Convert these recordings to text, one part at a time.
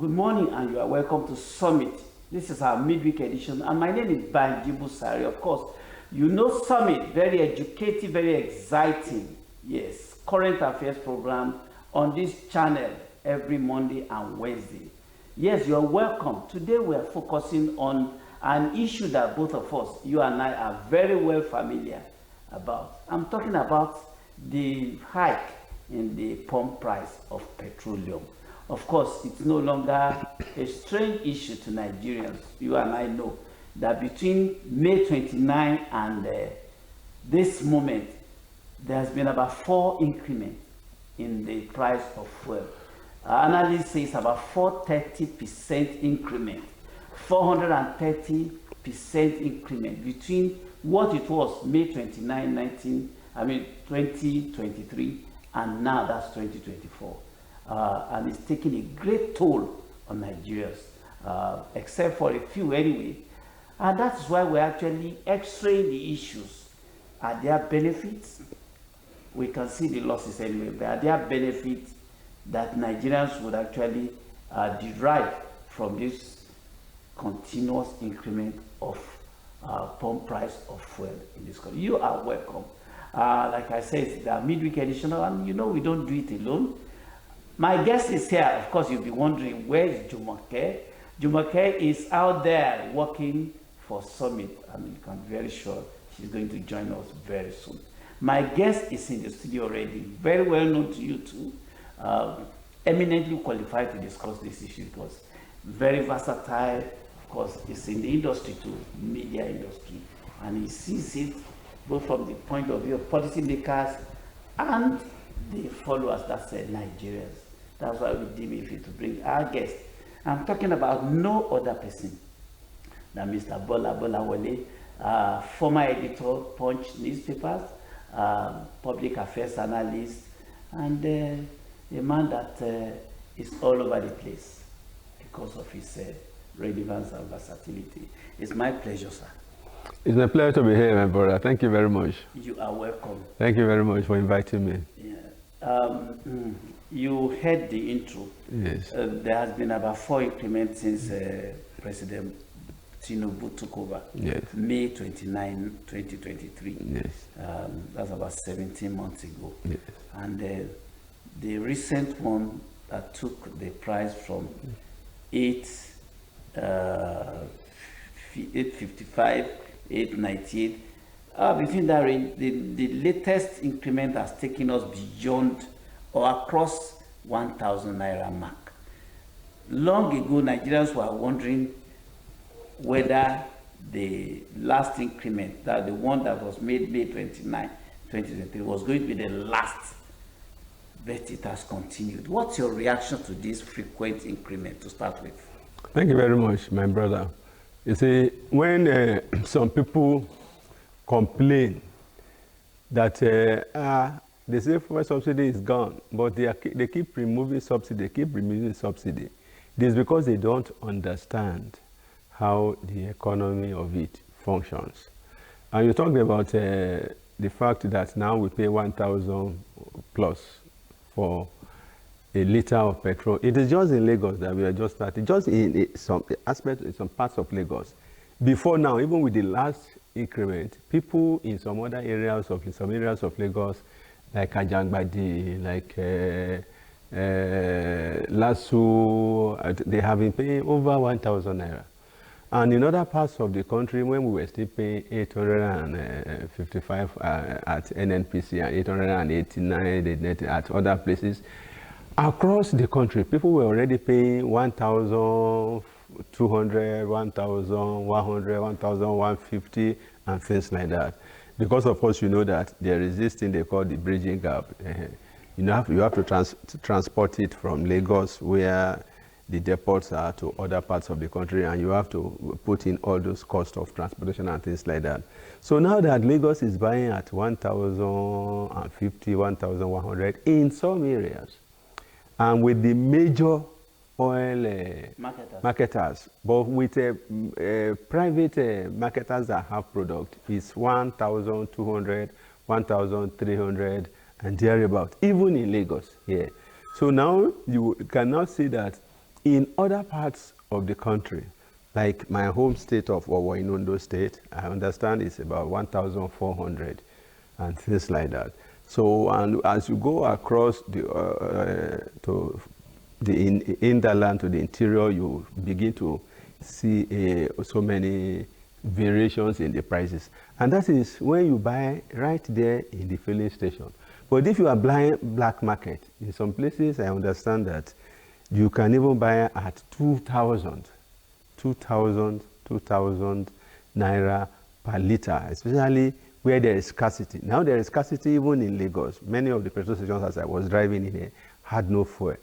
Good morning, and you are welcome to Summit. This is our midweek edition, and my name is Banji Busari. Of course, you know Summit, very educative, very exciting. Yes, current affairs program on this channel every Monday and Wednesday. Yes, you are welcome. Today we are focusing on an issue that both of us, you and I, are very well familiar about. I'm talking about the hike in the pump price of petroleum. Of course, it's no longer a strange issue to Nigerians. You and I know that between May 29 and this moment, there has been about 4 increments in the price of fuel. Analysts say it's about 430% increment, 430% increment between what it was May 29, 2023, and now that's 2024. And it's taking a great toll on Nigerians, except for a few anyway. And that's why we're actually x-raying the issues. Are there benefits? We can see the losses anyway, but are there benefits that Nigerians would actually derive from this continuous increment of pump price of fuel in this country? You are welcome. Like I said, it's the midweek edition, and you know we don't do it alone. My guest is here. Of course, you'll be wondering, where is Jumoke? Jumoke is out there working for Summit. I'm very sure she's going to join us very soon. My guest is in the studio already, very well known to you too, eminently qualified to discuss this issue because very versatile. Of course, it's in the industry too, media industry, and he sees it both from the point of view of policymakers and the followers, that's Nigerians. That's why we deem it fit to bring our guest. I'm talking about no other person than Mr. Bola Bolawole, former editor, Punch newspapers, public affairs analyst, and a man that is all over the place because of his relevance and versatility. It's my pleasure, sir. It's my pleasure to be here, my brother. Thank you very much. You are welcome. Thank you very much for inviting me. Yeah. You heard the intro. Yes. There has been about 4 increments since President Tinubu took over. Yes. May 29, 2023. Yes. That's about 17 months ago. Yes. And the recent one that took the price from 855, 898. Between that range, the latest increment has taken us beyond or across 1,000 naira mark. Long ago, Nigerians were wondering whether the last increment, that the one that was made May 29, 2023, was going to be the last, but it has continued. What's your reaction to this frequent increment to start with? Thank you very much, my brother. You see, when some people complain that they say fuel subsidy is gone, but they keep removing subsidy, It is because they don't understand how the economy of it functions. And you talked about the fact that now we pay 1,000 plus for a liter of petrol. It is just in Lagos that we are just starting, just in some aspects, in some parts of Lagos. Before now, even with the last increment, people in some other areas of Lagos, like Ajangbadi, like Lasso, they have been paying over 1,000 naira. And in other parts of the country, when we were still paying 855 at NNPC and 889 at other places, across the country, people were already paying 1,200, 1,100, 1,150, and things like that. Because of course, you know that there is this thing they call the bridging gap. You have to transport it from Lagos, where the depots are, to other parts of the country, and you have to put in all those costs of transportation and things like that. So now that Lagos is buying at 1,050, 1,100 in some areas, and with the major oil marketers, but with private marketers that have product, is 1,200, 1,300 and thereabout, even in Lagos here. So now you can now see that In other parts of the country, like my home state of Owo in Ondo State, I understand it's about 1,400 and things like that. So, and as you go across to the hinterland, to the interior, you begin to see so many variations in the prices. And that is when you buy right there in the filling station. But if you are buying black market, in some places I understand that you can even buy at 2,000 naira per liter, especially where there is scarcity. Now there is scarcity even in Lagos. Many of the petrol stations as I was driving in here had no fuel.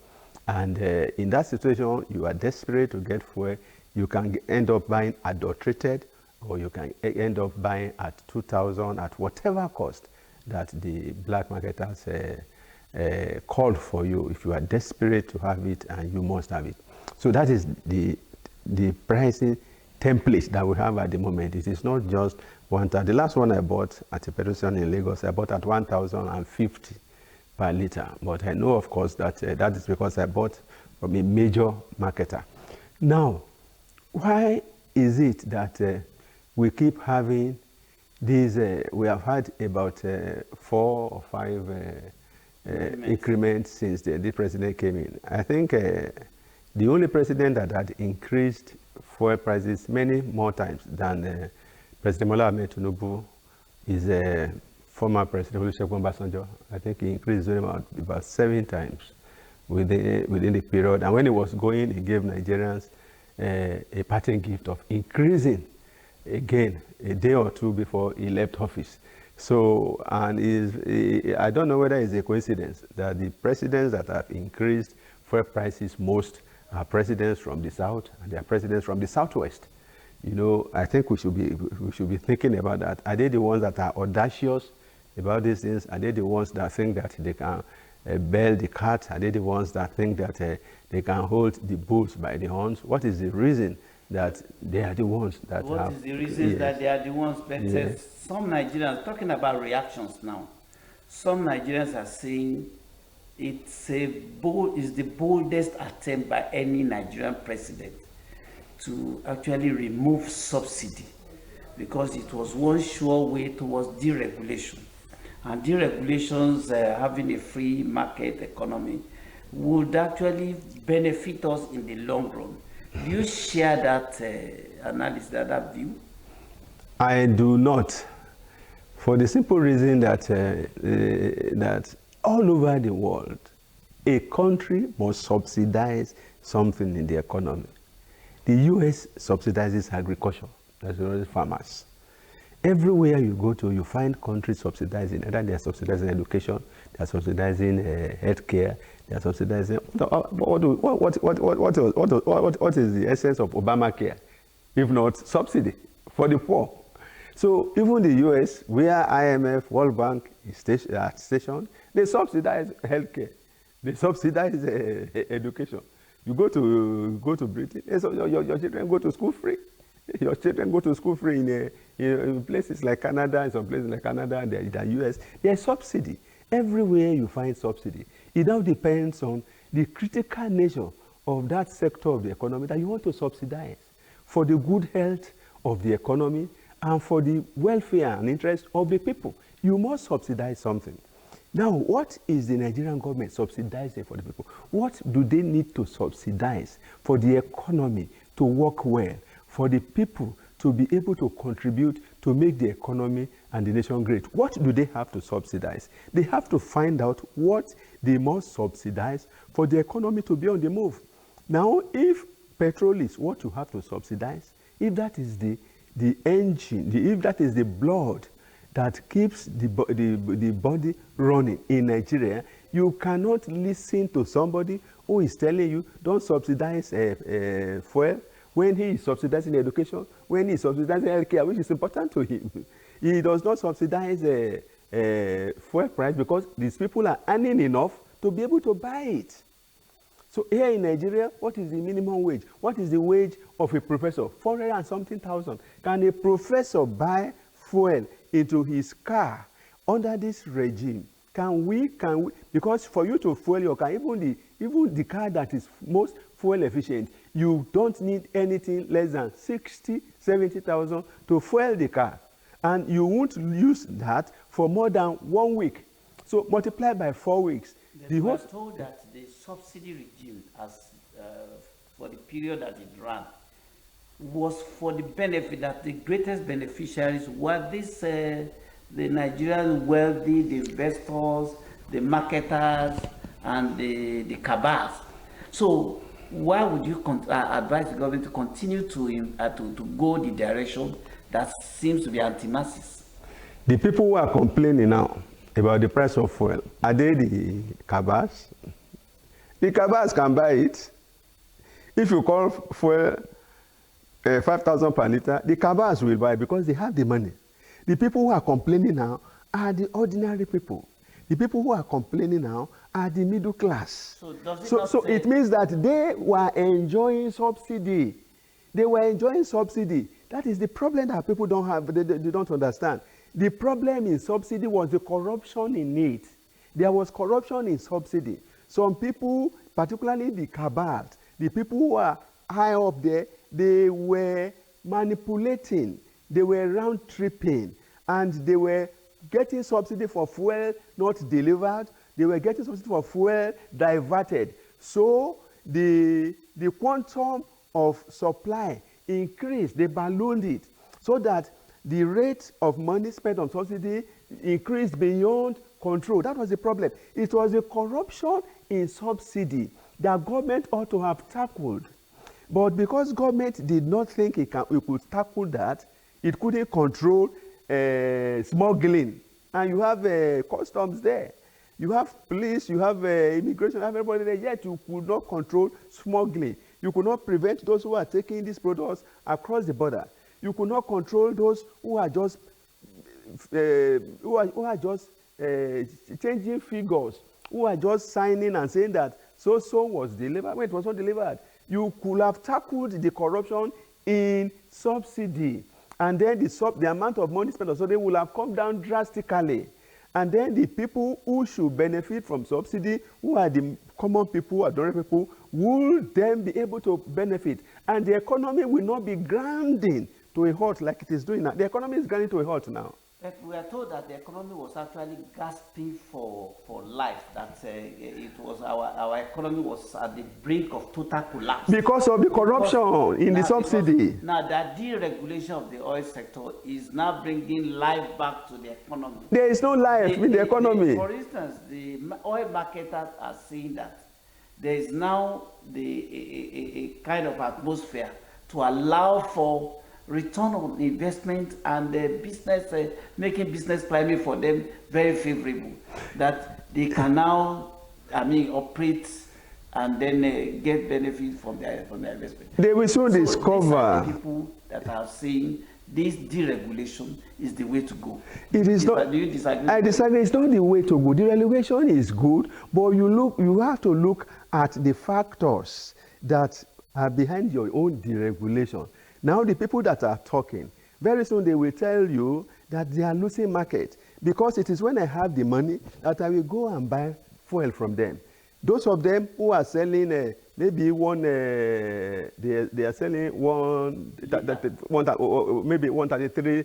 And in that situation, you are desperate to get fuel. You can end up buying adulterated, or you can end up buying at 2,000 at whatever cost that the black market has called for you. If you are desperate to have it, and you must have it. So that is the pricing template that we have at the moment. It is not just one time. The last one I bought at a petrol station in Lagos, I bought at 1,050 per liter. But I know, of course, that that is because I bought from a major marketer. Now, why is it that we keep having these? We have had about 4 or 5 increments since the president came in. I think the only president that had increased fuel prices many more times than President Bola Ahmed Tinubu is former President Olusegun Obasanjo. I think he increased about 7 times within the period. And when he was going, he gave Nigerians a parting gift of increasing again a day or two before he left office. So, and I don't know whether it's a coincidence that the presidents that have increased fuel prices most are presidents from the south, and they are presidents from the southwest. You know, I think we should be thinking about that. Are they the ones that are audacious about these things? Are they the ones that think that they can bail the cat? Are they the ones that think that they can hold the bulls by the horns? What is the reason that they are the ones that What is the reason that they are the ones? But some Nigerians, talking about reactions now, some Nigerians are saying it's the boldest attempt by any Nigerian president to actually remove subsidy, because it was one sure way towards deregulation. And deregulations, having a free market economy, would actually benefit us in the long run. Do you share that analysis, that view? I do not, for the simple reason that that all over the world, a country must subsidize something in the economy. The US subsidizes agriculture, that's the farmers. Everywhere you go to, you find countries subsidizing. Either they are subsidizing education, they are subsidizing healthcare, they are subsidizing. What is the essence of Obamacare, if not subsidy for the poor? So even the US, where IMF, World Bank is stationed, they subsidize healthcare, they subsidize education. You go to Britain, your children go to school free. Your children go to school free in places like Canada, in some places like Canada, the US. There's subsidy. Everywhere you find subsidy. It now depends on the critical nature of that sector of the economy that you want to subsidize for the good health of the economy and for the welfare and interest of the people. You must subsidize something. Now, what is the Nigerian government subsidizing for the people? What do they need to subsidize for the economy to work well, for the people to be able to contribute to make the economy and the nation great? What do they have to subsidize? They have to find out what they must subsidize for the economy to be on the move. Now, if petrol is what you have to subsidize, if that is the engine, if that is the blood that keeps the body running in Nigeria, you cannot listen to somebody who is telling you don't subsidize fuel when he is subsidizing education, when he is subsidizing healthcare, which is important to him. He does not subsidize fuel price because these people are earning enough to be able to buy it. So here in Nigeria, what is the minimum wage? What is the wage of a professor? 400 and something thousand. Can a professor buy fuel into his car under this regime? Can we? Because for you to fuel your car, even the car that is most fuel efficient. You don't need anything less than 60, 70,000 to fuel the car. And you won't use that for more than 1 week. So multiply by 4 weeks. We were told that the subsidy regime, for the period that it ran, was for the benefit, that the greatest beneficiaries were the Nigerian wealthy, the investors, the marketers, and the cabals. So why would you advise the government to continue to go the direction that seems to be anti-masses? The people who are complaining now about the price of fuel, are they the cabals? The cabals can buy it. If you call fuel 5,000 per liter, the cabals will buy because they have the money. The people who are complaining now are the ordinary people. The people who are complaining now are the middle class. So it means that they were enjoying subsidy. They were enjoying subsidy. That is the problem that people don't have, they don't understand. The problem in subsidy was the corruption in it. There was corruption in subsidy. Some people, particularly the cabals, the people who are high up there, they were manipulating, they were round tripping, and they were getting subsidy for fuel not delivered. They were getting subsidy for fuel diverted. So the quantum of supply increased, they ballooned it, so that the rate of money spent on subsidy increased beyond control. That was the problem. It was the corruption in subsidy that government ought to have tackled. But because government did not think it could tackle that, it couldn't control smuggling. And you have customs there. You have police, you have immigration, you have everybody there, yet you could not control smuggling. You could not prevent those who are taking these products across the border. You could not control those who are just changing figures, who are just signing and saying that so was delivered when it was not delivered. You could have tackled the corruption in subsidy, and then the amount of money spent on subsidy will have come down drastically. And then the people who should benefit from subsidy, who are the common people, ordinary people, will then be able to benefit. And the economy will not be grinding to a halt like it is doing now. The economy is grinding to a halt now. But we are told that the economy was actually gasping for life, that it was our economy was at the brink of total collapse. Because of the corruption in the subsidy. Now that deregulation of the oil sector is now bringing life back to the economy. There is no life in the economy. For instance, the oil marketers are saying that there is now a kind of atmosphere to allow for return on investment and business, making business climate for them very favorable, that they can now, operate and then get benefit from their investment. They will soon discover. These are the people that are saying this deregulation is the way to go. It is not. Do you disagree? I disagree. It's not the way to go. Deregulation is good, but you have to look at the factors that are behind your own deregulation. Now the people that are talking, very soon they will tell you that they are losing market, because it is when I have the money that I will go and buy fuel from them. Those of them who are selling maybe one, they are selling maybe 133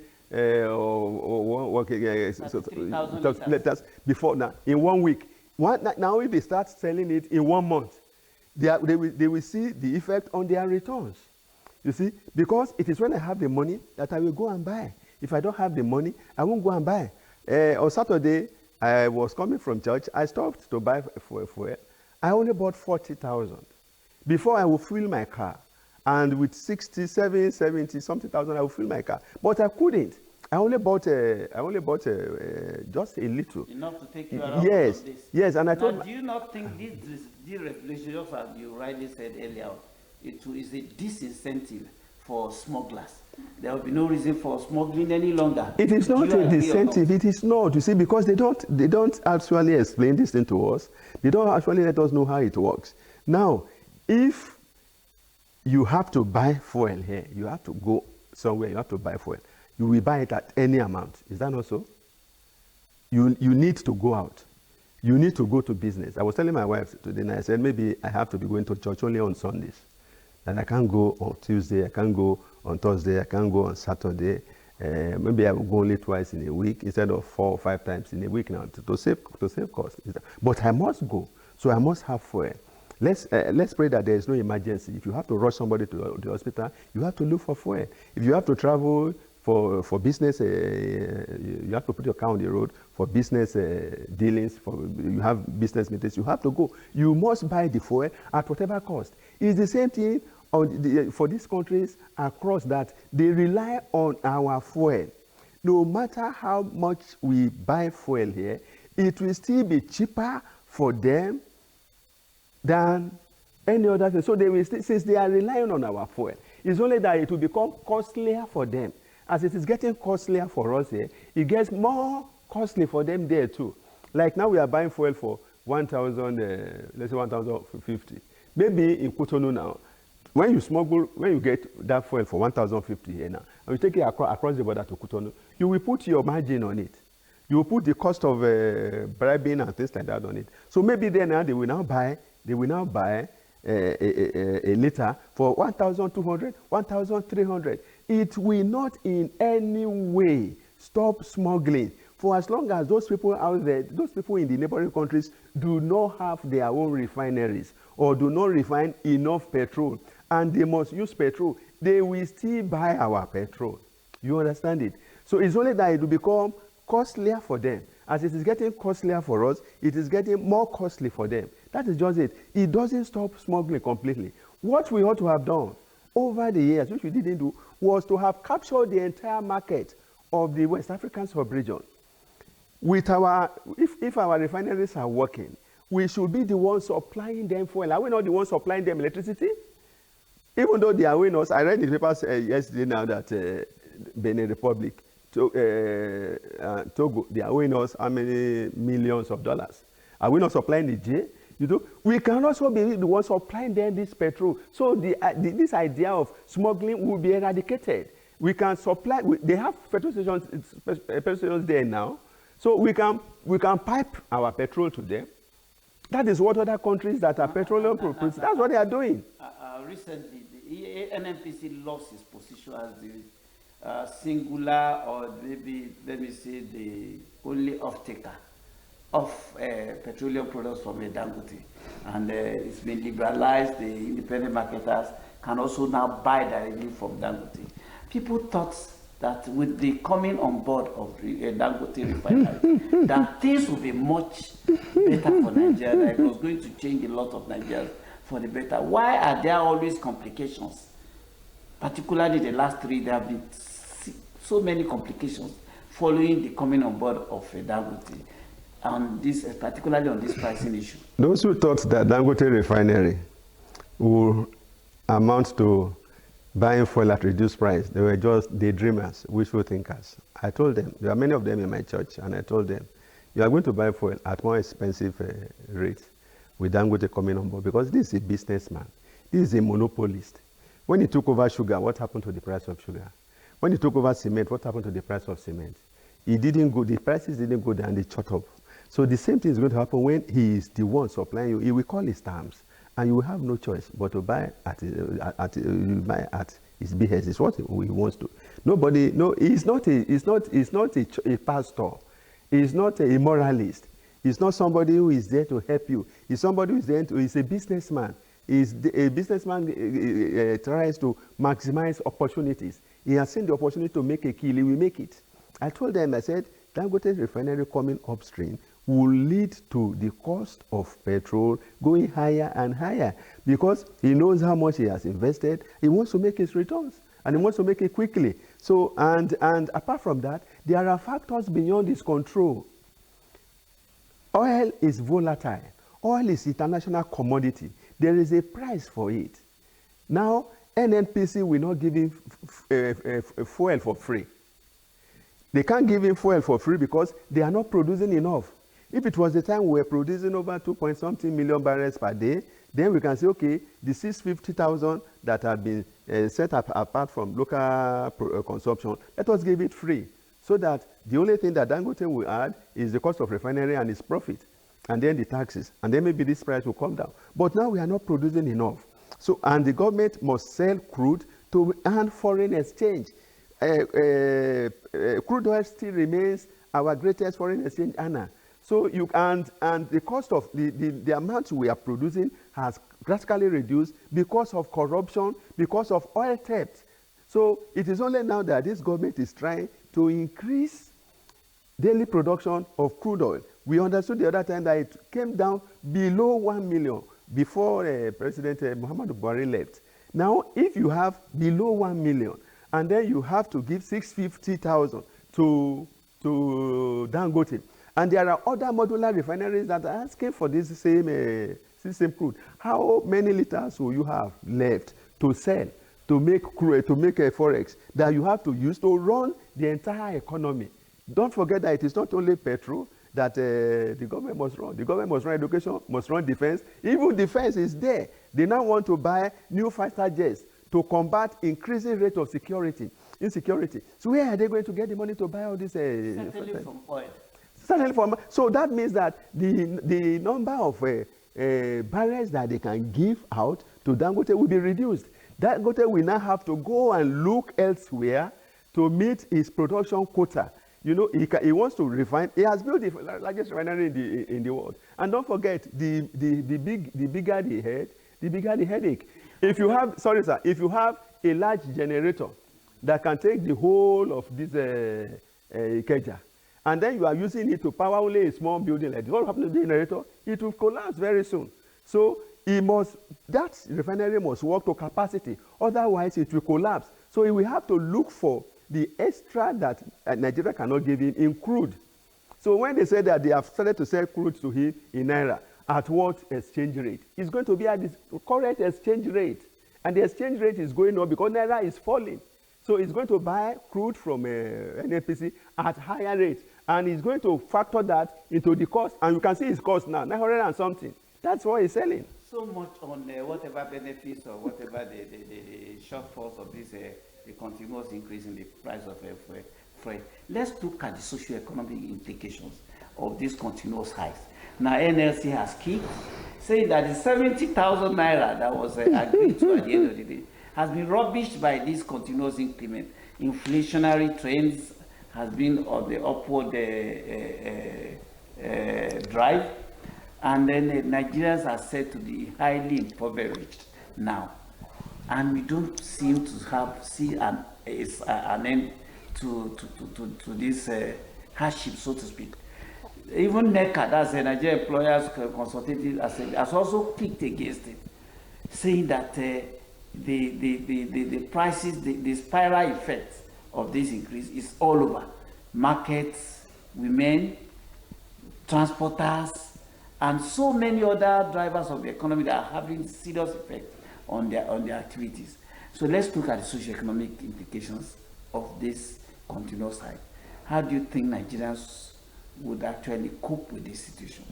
or 33,000 liters before now in 1 week. Now if they start selling it in 1 month, they will see the effect on their returns. You see, because it is when I have the money that I will go and buy. If I don't have the money, I won't go and buy. On Saturday, I was coming from church. I stopped to buy fuel. I only bought 40,000. Before I will fill my car. And with 67, 70 something thousand, I will fill my car. But I couldn't. I only bought just a little. Enough to take you around. Yes, yes. And I do you not think this deregulation, just as you rightly said earlier, it is a disincentive for smugglers? There will be no reason for smuggling any longer. It is not a disincentive. It is not. You see, because they don't actually explain this thing to us. They don't actually let us know how it works. Now, if you have to buy fuel here, you have to go somewhere, you have to buy fuel. You will buy it at any amount. Is that not so? You need to go out. You need to go to business. I was telling my wife today, and I said, maybe I have to be going to church only on Sundays. And I can't go on Tuesday, I can't go on Thursday, I can't go on Saturday. Maybe I will go only twice in a week instead of 4 or 5 times in a week now to save costs. But I must go, so I must have fuel. Let's pray that there is no emergency. If you have to rush somebody to the hospital, you have to look for fuel. If you have to travel for business, you have to put your car on the road for business dealings, you have business meetings, you have to go. You must buy the fuel at whatever cost. It's the same thing for these countries across, that they rely on our fuel. No matter how much we buy fuel here, it will still be cheaper for them than any other thing. So they will still, since they are relying on our fuel, it's only that it will become costlier for them. As it is getting costlier for us here, it gets more costly for them there too. Like now we are buying fuel for 1,000, let's say 1,050. Maybe in Cotonou now, when you get that fuel for 1,050 here now, and you take it across the border to Cotonou, you will put your margin on it. You will put the cost of bribing and things like that on it. So maybe then they will now buy a liter for 1,200, 1,300. It will not in any way stop smuggling. For as long as those people out there, those people in the neighboring countries do not have their own refineries or do not refine enough petrol, and they must use petrol, they will still buy our petrol. You understand it? So it's only that it will become costlier for them. As it is getting costlier for us, it is getting more costly for them. That is just it. It doesn't stop smuggling completely. What we ought to have done over the years, which we didn't do, was to have captured the entire market of the West African sub-region. With if our refineries are working, we should be the ones supplying them fuel. Are we not the ones supplying them electricity? Even though they are owing us, I read in the papers yesterday now that Benin Republic, Togo, they are owing us how many millions of dollars? Are we not supplying Niger? You know, we can also be the ones supplying them this petrol. So this idea of smuggling will be eradicated. We can supply. They have petrol stations there now, so we can pipe our petrol to them. That is what other countries that are petroleum producers, that's what they are doing. Recently, the NNPC lost its position as the singular, or maybe, let me say, the only off-taker of petroleum products from Dangote. And it's been liberalized. The independent marketers can also now buy directly from Dangote. People thought that with the coming on board of Dangote refinery, that things would be much better for Nigeria, that it was going to change a lot of Nigerians for the better. Why are there always complications? Particularly the last 3, there have been so many complications following the coming on board of Dangote, and this, particularly on this pricing issue. Those who thought that Dangote refinery will amount to buying fuel at reduced price, they were just daydreamers, wishful thinkers. I told them, there are many of them in my church, and I told them, you are going to buy fuel at more expensive rates with Dangote coming on board, because this is a businessman. This is a monopolist. When he took over sugar, what happened to the price of sugar? When he took over cement, what happened to the price of cement? It didn't go, the prices didn't go down, they shot up. So the same thing is going to happen when he is the one supplying you. He will call his terms, and you will have no choice but to buy at his behest. It's what he wants to. Nobody, no, he's not a pastor. He's not a moralist. He's not somebody who is there to help you. He's somebody who is there to, he's a businessman. A businessman tries to maximize opportunities. He has seen the opportunity to make a kill, he will make it. I told them, I said, Dangote refinery coming upstream will lead to the cost of petrol going higher and higher, because he knows how much he has invested. He wants to make his returns, and he wants to make it quickly. So, and apart from that, there are factors beyond his control. Oil is volatile. Oil is international commodity. There is a price for it. Now, NNPC will not give him fuel for free. They can't give him fuel for free because they are not producing enough. If it was the time we were producing over 2-point-something million barrels per day, then we can say, okay, the 650,000 that have been set up apart from local consumption, let us give it free, so that the only thing that Dangote will add is the cost of refinery and its profit. and then the taxes, and then maybe this price will come down. But now we are not producing enough. So, and the government must sell crude to earn foreign exchange. Crude oil still remains our greatest foreign exchange earner. So you and the cost of the amount we are producing has drastically reduced because of corruption, because of oil theft. So it is only now that this government is trying to increase daily production of crude oil. We understood the other time that it came down below 1 million before President Muhammadu Buhari left. Now, if you have below 1 million, and then you have to give 650,000 to Dangote, and there are other modular refineries that are asking for this same crude, how many liters will you have left to sell, to make crude, to make a forex that you have to use to run the entire economy? Don't forget that it is not only petrol that the government must run. The government must run education, must run defense. Even defense is there. They now want to buy new fighter jets to combat increasing rate of insecurity. So where are they going to get the money to buy all this? Certainly from oil. Certainly from. So that means that the number of barrels that they can give out to Dangote will be reduced. Dangote will now have to go and look elsewhere to meet his production quota. You know, he wants to refine. He has built the largest refinery in the world. And don't forget, the bigger the head, the bigger the headache. If you have, sorry sir, if you have a large generator that can take the whole of this Ikeja, and then you are using it to power only a small building like this, what will happen to the generator? It will collapse very soon. So that refinery must work to capacity. Otherwise, it will collapse. So we have to look for the extra that Nigeria cannot give him in crude. So when they say that they have started to sell crude to him in Naira, at what exchange rate? It's going to be at the correct exchange rate. And the exchange rate is going up because Naira is falling. So it's going to buy crude from NNPC at higher rate. And he's going to factor that into the cost. And you can see his cost now, 900 and something. That's what he's selling. So much on whatever benefits or whatever the shortfalls of this the continuous increase in the price of freight. Let's look at the socio-economic implications of this continuous hikes. Now, NLC has kicked, saying that the 70,000 naira that was agreed to at the end of the day has been rubbished by this continuous increment. Inflationary trends has been on the upward drive, and then Nigerians are said to be highly impoverished now. And we don't seem to see an end to this hardship, so to speak. Even NECA, that's the Nigerian Employers Consultative Assembly, has also kicked against it, saying that the prices, the spiral effect of this increase is all over. Markets, women, transporters, and so many other drivers of the economy that are having serious effect on their activities. So let's look at the socio-economic implications of this continuous hike. How do you think Nigerians would actually cope with this situation?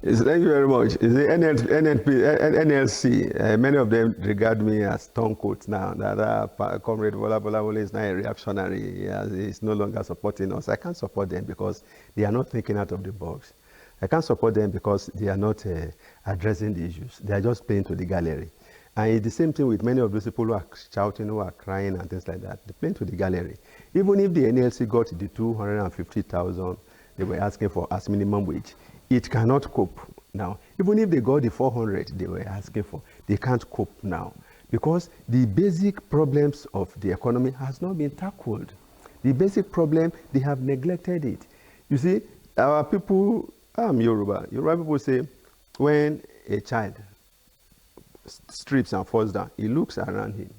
Thank you very much. NLC, many of them regard me as turncoat now. That Comrade Bola Bolawole is now a reactionary. He's no longer supporting us. I can't support them because they are not thinking out of the box. I can't support them because they are not addressing the issues. They are just playing to the gallery. And it's the same thing with many of those people who are shouting, who are crying and things like that. They're playing to the gallery. Even if the NLC got the 250,000 they were asking for as minimum wage, it cannot cope now. Even if they got the 400 they were asking for, they can't cope now. Because the basic problems of the economy has not been tackled. The basic problem, they have neglected it. You see, our people, I'm Yoruba. Yoruba people say, when a child strips and falls down, he looks around him.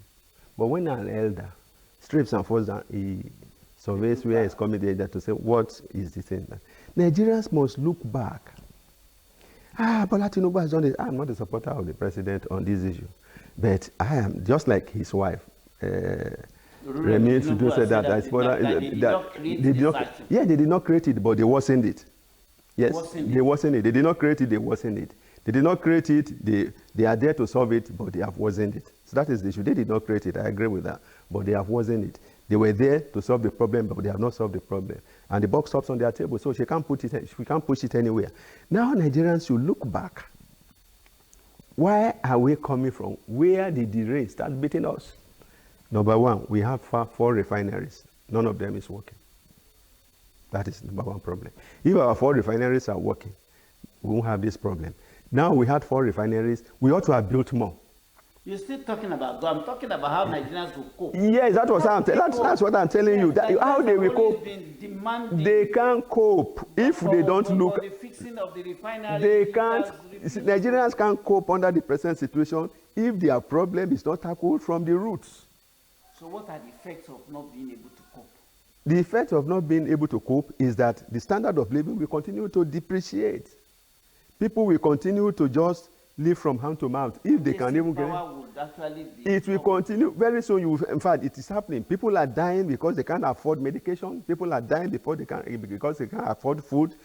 But when an elder strips and falls down, he surveys where he's coming there to say, what is the thing? Nigerians must look back. Bola Tinubu has done it. I'm not a supporter of the president on this issue. But I am, just like his wife, Remi Tudu said that they did not create it, but they worsened it. Yes, they worsened it. They did not create it, they worsened it. They did not create it, they are there to solve it, but they have worsened it. So that is the issue. They did not create it, I agree with that, but they have worsened it. They were there to solve the problem, but they have not solved the problem. And the buck stops on their table, so she can't push it anywhere. Now Nigerians should look back. Where are we coming from? Where did the rain start beating us? Number one, we have 4 refineries. None of them is working. That is number one problem. If our 4 refineries are working, we won't have this problem. Now we had 4 refineries. We ought to have built more. You're still talking about God. I'm talking about how Nigerians will cope. Yes, that's what I'm telling you. That, how they will cope. They can't cope if they don't look. For the fixing of the refinery, they can't. Nigerians can't cope under the present situation if their problem is not tackled from the roots. So what are the effects of not being able to cope? The effect of not being able to cope is that the standard of living will continue to depreciate. People will continue to just live from hand to mouth if they can even get it. It will continue very soon. In fact, it is happening. People are dying because they can't afford medication. People are dying because they can't afford food.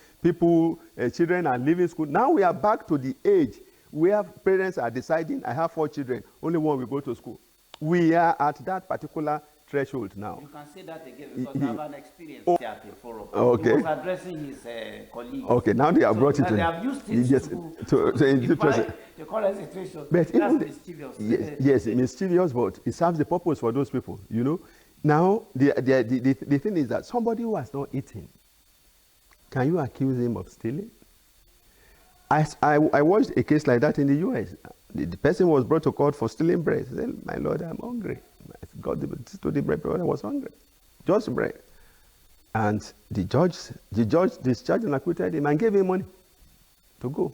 Children are leaving school. Now we are back to the age where parents are deciding, I have 4 children, only one will go to school. We are at that particular threshold now. You can say that again because I have an experience at the forum. Okay. He was addressing his colleagues. Okay, now they have brought it to. They have used it to the current situation. But that's mischievous. Yes, mischievous, but it serves the purpose for those people, you know. Now, the thing is that somebody who has not eaten, can you accuse him of stealing? I watched a case like that in the US. The person was brought to court for stealing bread. He said, my Lord, I'm hungry. I got to the bread, but I was hungry. Just bread. And the judge discharged and acquitted him and gave him money to go.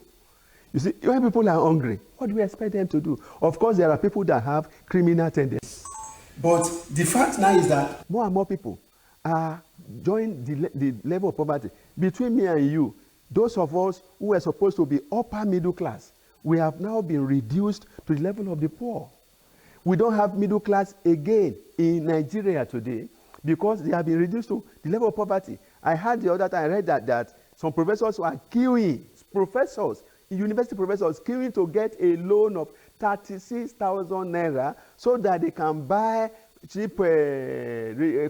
You see, when people are hungry, what do we expect them to do? Of course, there are people that have criminal tendencies. But the fact now is that more and more people are joining the level of poverty. Between me and you, those of us who were supposed to be upper middle class, we have now been reduced to the level of the poor. We don't have middle class again in Nigeria today because they have been reduced to the level of poverty. I heard the other time, I read that some professors were queuing, university professors queuing to get a loan of 36,000 naira so that they can buy cheap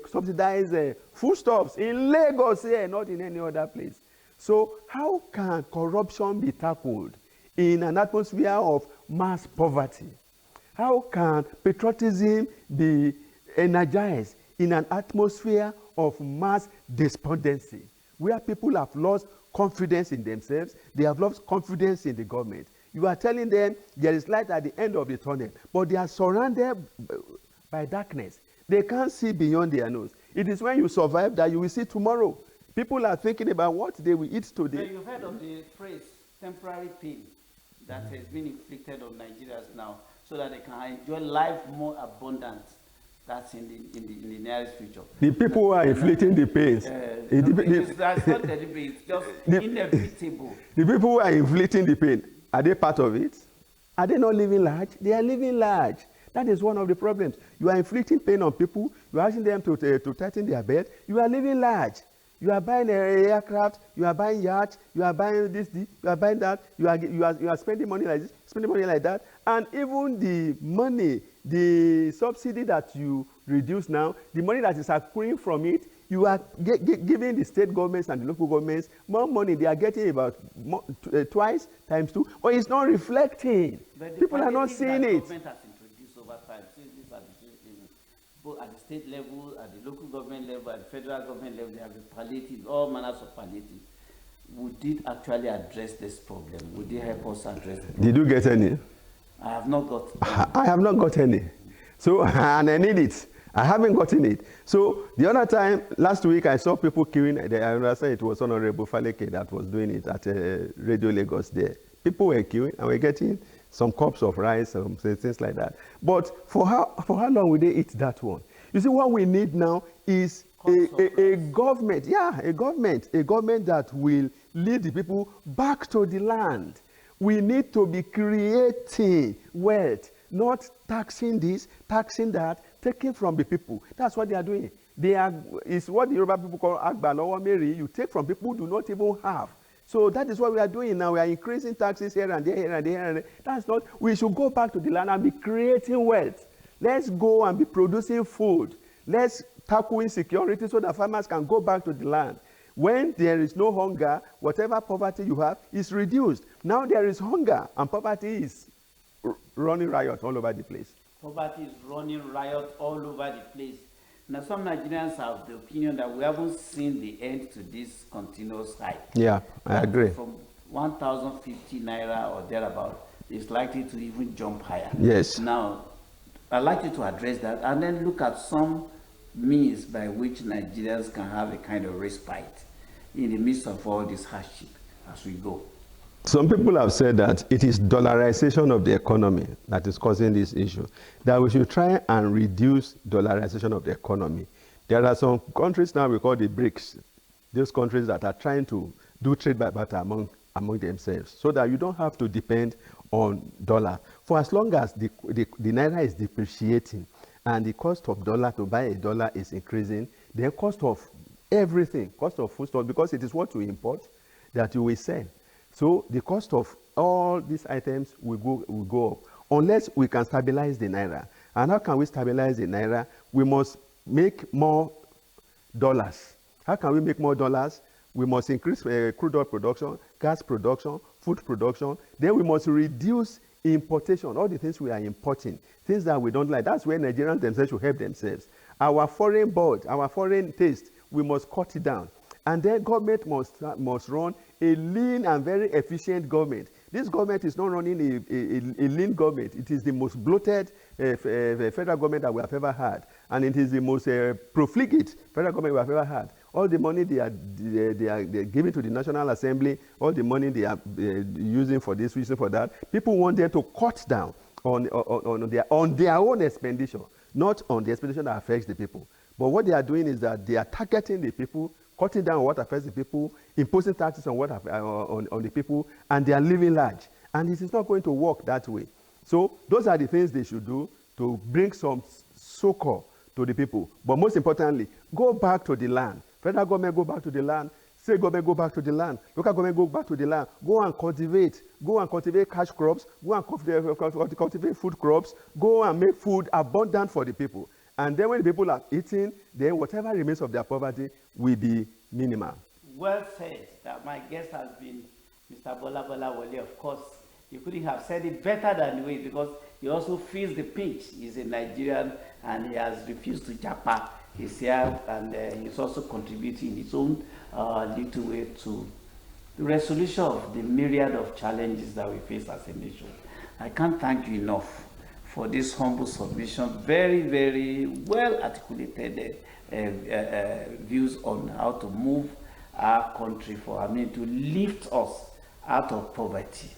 subsidized foodstuffs in Lagos here, not in any other place. So how can corruption be tackled in an atmosphere of mass poverty? How can patriotism be energized in an atmosphere of mass despondency, where people have lost confidence in themselves, they have lost confidence in the government? You are telling them there is light at the end of the tunnel, but they are surrounded by darkness. They can't see beyond their nose. It is when you survive that you will see tomorrow. People are thinking about what they will eat today. So you've heard of the phrase temporary pain that has been inflicted on Nigerians now, so that they can enjoy life more abundant. That's in the nearest future. The people who are inflicting the pains. That's not deliberate, it's just inevitable. The people who are inflicting the pain, are they part of it? Are they not living large? They are living large. That is one of the problems. You are inflicting pain on people. You are asking them to tighten their belt. You are living large. You are buying an aircraft, you are buying yachts, you are buying this, you are buying that, you are spending money like this, spending money like that, and even the money, the subsidy that you reduce now, the money that is accruing from it, you are giving the state governments and the local governments more money. They are getting about twice, times 2, but it's not reflecting. People are not seeing it. The government has introduced over time, since these are both at the state level, at the local government level, at the federal government level, they have the palliative, all manners of palliative. Would it actually address this problem? Would it help us address it? Did you get any? I have not got any. I have not got any. So, and I need it. I haven't gotten it. So, the other time, last week, I saw people queuing. I understand it was Honorable Faleke that was doing it at Radio Lagos there. People were queuing and were getting some cups of rice, things like that. But for how long will they eat that one? You see, what we need now is a government, a government that will lead the people back to the land. We need to be creating wealth, not taxing this, taxing that, taking from the people. That's what they are doing. It's what the Yoruba people call Agbalowo Mary. You take from people who do not even have. So that is what we are doing now. We are increasing taxes here and there, here and there, here and there. That's not, we should go back to the land and be creating wealth. Let's go and be producing food. Let's tackle insecurity so that farmers can go back to the land. When there is no hunger, whatever poverty you have is reduced. Now there is hunger and poverty is running riot all over the place. Poverty is running riot all over the place. Now some Nigerians have the opinion that we haven't seen the end to this continuous hike. Yeah, I agree. From 1,050 naira or thereabout, it's likely to even jump higher. Yes. Now, I'd like you to address that and then look at some means by which Nigerians can have a kind of respite in the midst of all this hardship as we go. Some people have said that it is dollarization of the economy that is causing this issue, that we should try and reduce dollarization of the economy. There are some countries now we call the BRICS, those countries that are trying to do trade by barter among themselves so that you don't have to depend on dollar. For as long as the naira is depreciating and the cost of dollar to buy a dollar is increasing, the cost of everything, cost of foodstuff, because it is what you import that you will sell. So the cost of all these items will go up unless we can stabilize the naira. And how can we stabilize the naira? We must make more dollars. How can we make more dollars? We must increase crude oil production, gas production, food production. Then we must reduce importation, all the things we are importing, things that we don't like. That's where Nigerians themselves should help themselves. Our foreign board, our foreign taste, we must cut it down. And then government must run a lean and very efficient government. This government is not running a lean government. It is the most bloated federal government that we have ever had. And it is the most profligate federal government we have ever had. All the money they are giving to the National Assembly, all the money they are using for this, using for that, people want them to cut down on their own expenditure, not on the expenditure that affects the people. But what they are doing is that they are targeting the people, cutting down on what affects the people, imposing taxes on on the people, and they are living large. And it is not going to work that way. So those are the things they should do to bring some succor to the people. But most importantly, go back to the land. Federal government, go back to the land. State government, go back to the land. Local government, go back to the land. Go and cultivate. Go and cultivate cash crops. Go and cultivate food crops. Go and make food abundant for the people. And then when the people are eating, then whatever remains of their poverty will be minimal. Well said. My guest has been Mr. Bola Wole. Of course, you couldn't have said it better than me because he also feels the pinch. He's a Nigerian and he has refused to japa. He's here and he's also contributing his own little way to the resolution of the myriad of challenges that we face as a nation. I can't thank you enough for this humble submission. Very, very well articulated views on how to move our country to lift us out of poverty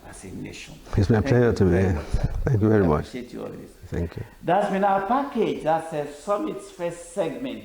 as a nation. It's my pleasure to be here. Thank you very much. I appreciate you always. Thank you. That's been our package. That's Summit's first segment.